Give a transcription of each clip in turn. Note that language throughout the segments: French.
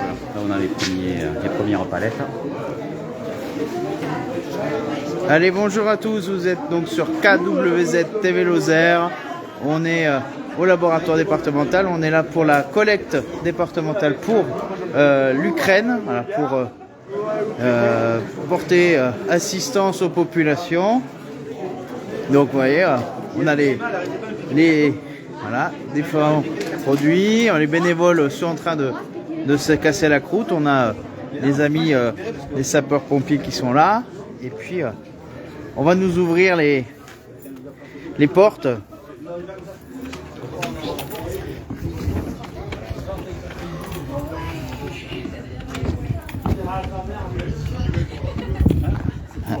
Là, on a les premières palettes. Allez, bonjour à tous, vous êtes donc sur KWZ TV Lozère. On est au laboratoire départemental, on est là pour la collecte départementale pour l'Ukraine, voilà, pour porter assistance aux populations. Donc vous voyez, on a les différents produits, les bénévoles sont en train de se casser la croûte, on a les amis les sapeurs-pompiers qui sont là, et puis on va nous ouvrir les portes.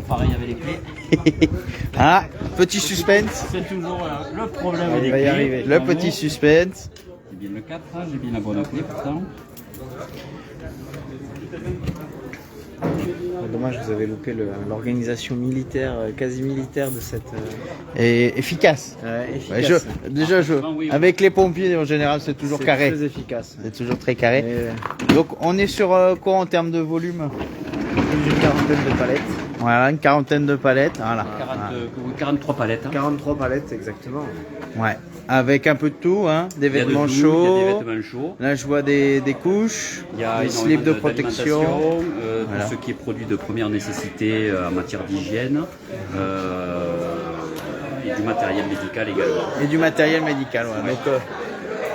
Pareil avec les clés. Ah, petit suspense. C'est toujours le problème avec On les va y clés. arriver. Le petit suspense. J'ai bien le 4, j'ai bien la bonne clé pourtant. Dommage, vous avez loupé l'organisation militaire, quasi militaire de cette. Et efficace. Efficace. Avec les pompiers en général, c'est toujours carré. Très efficace. C'est toujours très carré. Donc on est sur quoi en termes de volume? Une quarantaine de palettes. Voilà, une quarantaine de palettes. Voilà. 43 palettes. 43 palettes, exactement. Ouais. Avec un peu de tout, hein, des Il y a de vêtements tout, chauds. il y a des vêtements chauds. Là, je vois des couches, Il y a des slips de protection. Voilà. Ce qui est produit de première nécessité en matière d'hygiène. Et du matériel médical également. Et du matériel médical. Voilà. Donc,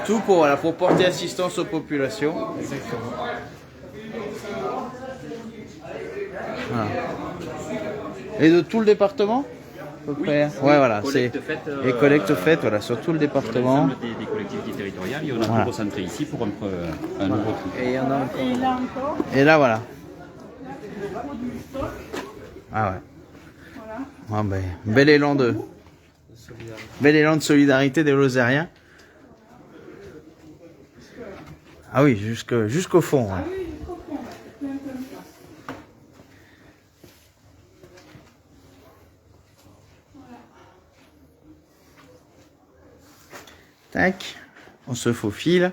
tout pour porter assistance aux populations. Exactement. Voilà. Et de tout le département à peu près. Ouais, voilà, c'est les collectes faites, voilà, sur tout le département. Des collectivités territoriales, et on a tout recentré ici pour un nouveau truc. Et il y en a encore. Et là, voilà. Ah ouais. Ah ben, bel élan de solidarité des Lozériens. Ah oui, jusqu'au fond. Ouais. Tac, on se faufile.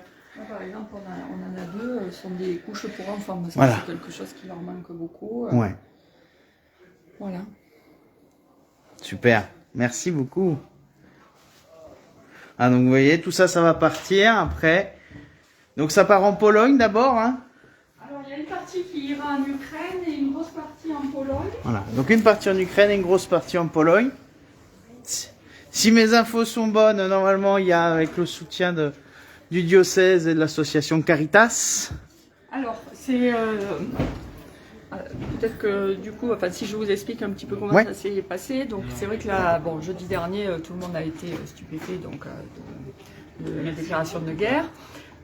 Par exemple, on en a deux, ce sont des couches pour enfants, parce que Voilà. c'est quelque chose qui leur manque beaucoup. Ouais, Voilà. super. Merci beaucoup. Ah, donc vous voyez, tout ça, ça va partir après. Donc ça part en Pologne d'abord, hein. Alors, il y a une partie qui ira en Ukraine et une grosse partie en Pologne. Voilà, donc une partie en Ukraine et une grosse partie en Pologne. Si mes infos sont bonnes, normalement, il y a avec le soutien du diocèse et de l'association Caritas. Alors, c'est... peut-être que du coup, enfin, si je vous explique un petit peu comment Ouais. ça s'est passé. Donc, c'est vrai que là, bon, jeudi dernier, tout le monde a été stupéfait donc, de la déclaration de guerre.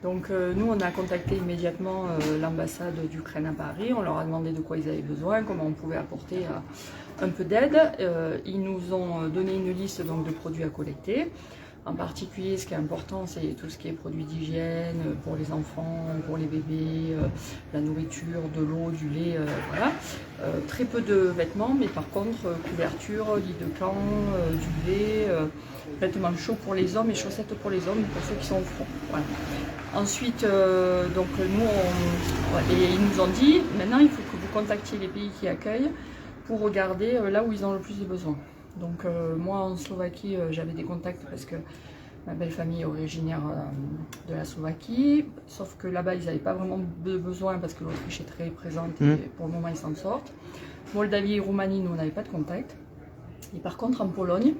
Donc, nous, on a contacté immédiatement l'ambassade d'Ukraine à Paris. On leur a demandé de quoi ils avaient besoin, comment on pouvait apporter un peu d'aide. Ils nous ont donné une liste donc, de produits à collecter. En particulier, ce qui est important, c'est tout ce qui est produits d'hygiène pour les enfants, pour les bébés, la nourriture, de l'eau, du lait, voilà. Très peu de vêtements, mais par contre, couverture, lit de camp, duvet, vêtements chauds pour les hommes et chaussettes pour les hommes, pour ceux qui sont au front. Voilà. Ensuite, donc et ils nous ont dit, maintenant, il faut que vous contactiez les pays qui accueillent pour regarder là où ils ont le plus de besoins. Donc moi en Slovaquie j'avais des contacts parce que ma belle famille est originaire de la Slovaquie, sauf que là-bas ils n'avaient pas vraiment de besoin parce que l'Autriche est très présente et pour le moment ils s'en sortent. Moldavie et Roumanie, nous on n'avait pas de contact. Et par contre en Pologne,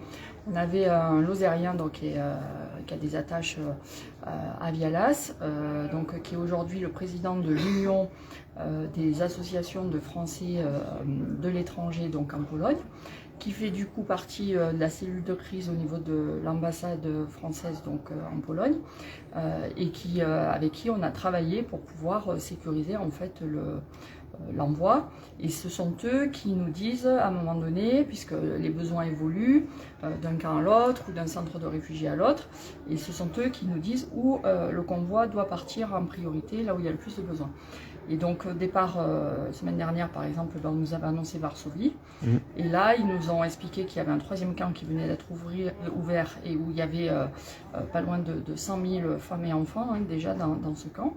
on avait un Lozérien donc, qui a des attaches à Vialas, donc, qui est aujourd'hui le président de l'Union des associations de Français de l'étranger donc en Pologne, qui fait du coup partie de la cellule de crise au niveau de l'ambassade française donc, en Pologne, et avec qui on a travaillé pour pouvoir sécuriser en fait l'envoi. Et ce sont eux qui nous disent à un moment donné, puisque les besoins évoluent d'un camp à l'autre ou d'un centre de réfugiés à l'autre, et ce sont eux qui nous disent où le convoi doit partir en priorité, là où il y a le plus de besoins. Et donc au départ, semaine dernière par exemple, on nous avait annoncé Varsovie, et là ils nous ont expliqué qu'il y avait un 3e camp qui venait d'être ouvert et où il y avait pas loin de 100 000 femmes et enfants déjà dans ce camp.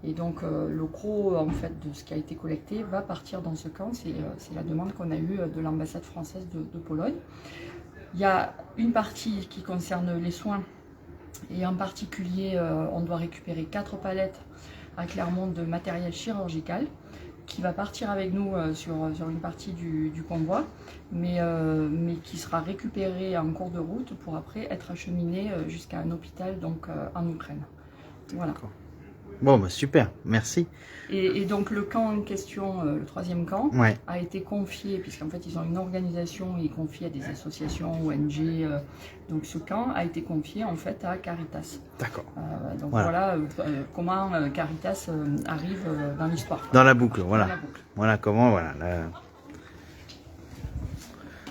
Et donc le gros en fait de ce qui a été collecté va partir dans ce camp, c'est la demande qu'on a eue de l'ambassade française de Pologne. Il y a une partie qui concerne les soins, et en particulier on doit récupérer 4 palettes à Clermont de matériel chirurgical qui va partir avec nous sur une partie du convoi, mais qui sera récupéré en cours de route pour après être acheminé jusqu'à un hôpital donc, en Ukraine. Voilà. Bon, bah super, merci. Et donc le camp en question, le 3e camp, Ouais. a été confié, puisqu'en fait ils ont une organisation, ils confient à des associations, ONG, donc ce camp a été confié en fait à Caritas. D'accord. Donc voilà, comment Caritas arrive dans l'histoire. Dans la boucle, voilà. Dans la boucle. Voilà comment, voilà.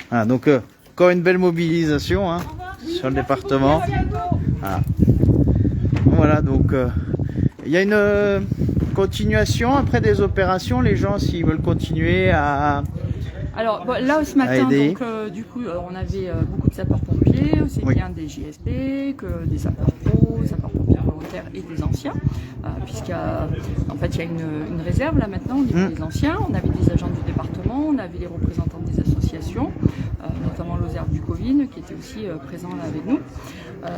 Voilà, donc encore une belle mobilisation hein, sur le département. Voilà, voilà donc il y a une continuation après des opérations, les gens s'ils veulent continuer à... Alors bon, là ce matin, donc, du coup, on avait beaucoup de sapeurs-pompiers, aussi bien des JSP que des sapeurs-pro, sapeurs-pompiers volontaires et des anciens, puisqu'il y a, en fait, il y a une réserve là maintenant au niveau des anciens. On avait des agents du département, on avait les représentants des associations, notamment Lozère Bukovine qui était aussi présent là avec nous.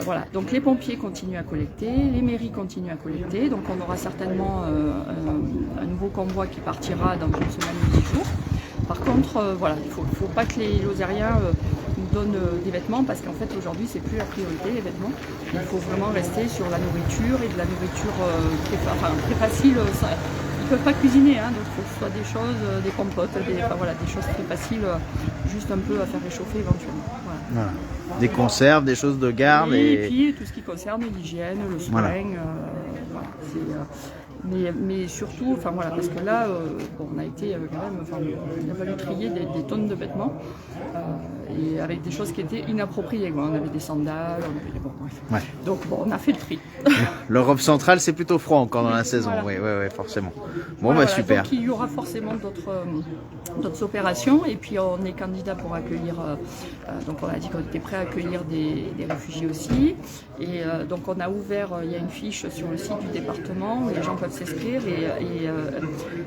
Voilà, donc les pompiers continuent à collecter, les mairies continuent à collecter, donc on aura certainement un nouveau convoi qui partira dans une semaine ou 10 jours. Par contre, voilà, il ne faut pas que les Lozériens nous donnent des vêtements parce qu'en fait aujourd'hui c'est plus la priorité les vêtements. Il faut vraiment rester sur la nourriture et de la nourriture très facile. Ils ne peuvent pas cuisiner, hein, donc il faut que ce soit des choses, des compotes, des choses très faciles, juste un peu à faire réchauffer éventuellement. Voilà. Voilà. Des conserves, des choses de garde. Et puis tout ce qui concerne l'hygiène, le soin, voilà. Mais surtout, enfin voilà, parce que là, bon, on a été quand même, il a fallu trier des tonnes de vêtements et avec des choses qui étaient inappropriées. Quoi. On avait des sandales, on avait bon, bref. Ouais. Donc bon, on a fait le tri. L'Europe centrale, c'est plutôt froid encore dans la saison. Voilà. Oui, forcément. Bon, voilà, bah super. Donc il y aura forcément d'autres opérations et puis on est candidat pour accueillir. Donc on a dit qu'on était prêt à accueillir des réfugiés aussi. Et donc on a ouvert, il y a une fiche sur le site du département où les gens peuvent s'inscrire et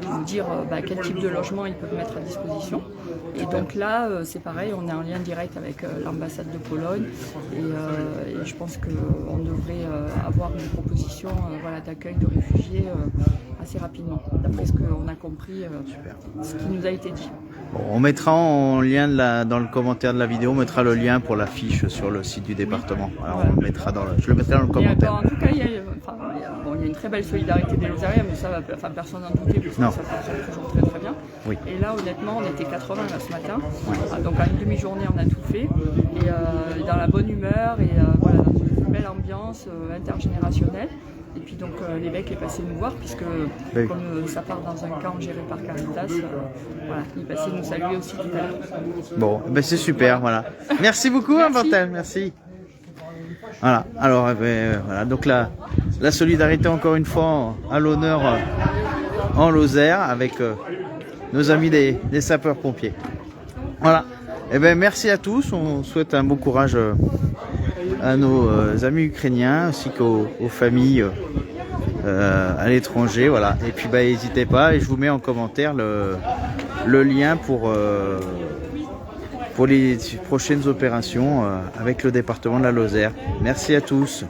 nous dire quel type de logement ils peuvent mettre à disposition. Et donc là, c'est pareil, on est en lien direct avec l'ambassade de Pologne et je pense qu'on devrait avoir une proposition d'accueil de réfugiés assez rapidement, d'après ce qu'on a compris, ce qui nous a été dit. Bon, on mettra en lien dans le commentaire de la vidéo, on mettra le lien pour la fiche sur le site du département. Alors, on le mettra je le mettrai dans le commentaire. En tout cas, il y a une très belle solidarité des Lozériens, mais ça, personne n'en doutait, parce que ça fonctionne toujours très très bien. Oui. Et là, honnêtement, on était 80 là, ce matin, donc en une demi-journée, on a tout fait, et dans la bonne humeur, et voilà, dans une belle ambiance intergénérationnelle. Et puis donc l'évêque est passé nous voir puisque comme ça part dans un camp géré par Caritas, voilà, il est passé nous saluer aussi tout à l'heure. Bon, ben c'est super, voilà. Merci beaucoup, Pantel, merci. Voilà, alors voilà, donc la solidarité encore une fois à l'honneur en Lozère avec nos amis des sapeurs-pompiers. Voilà, et ben merci à tous, on souhaite un bon courage à nos amis ukrainiens ainsi qu'aux familles à l'étranger, voilà. Et puis n'hésitez pas et je vous mets en commentaire le lien pour les prochaines opérations avec le département de la Lozère. Merci à tous.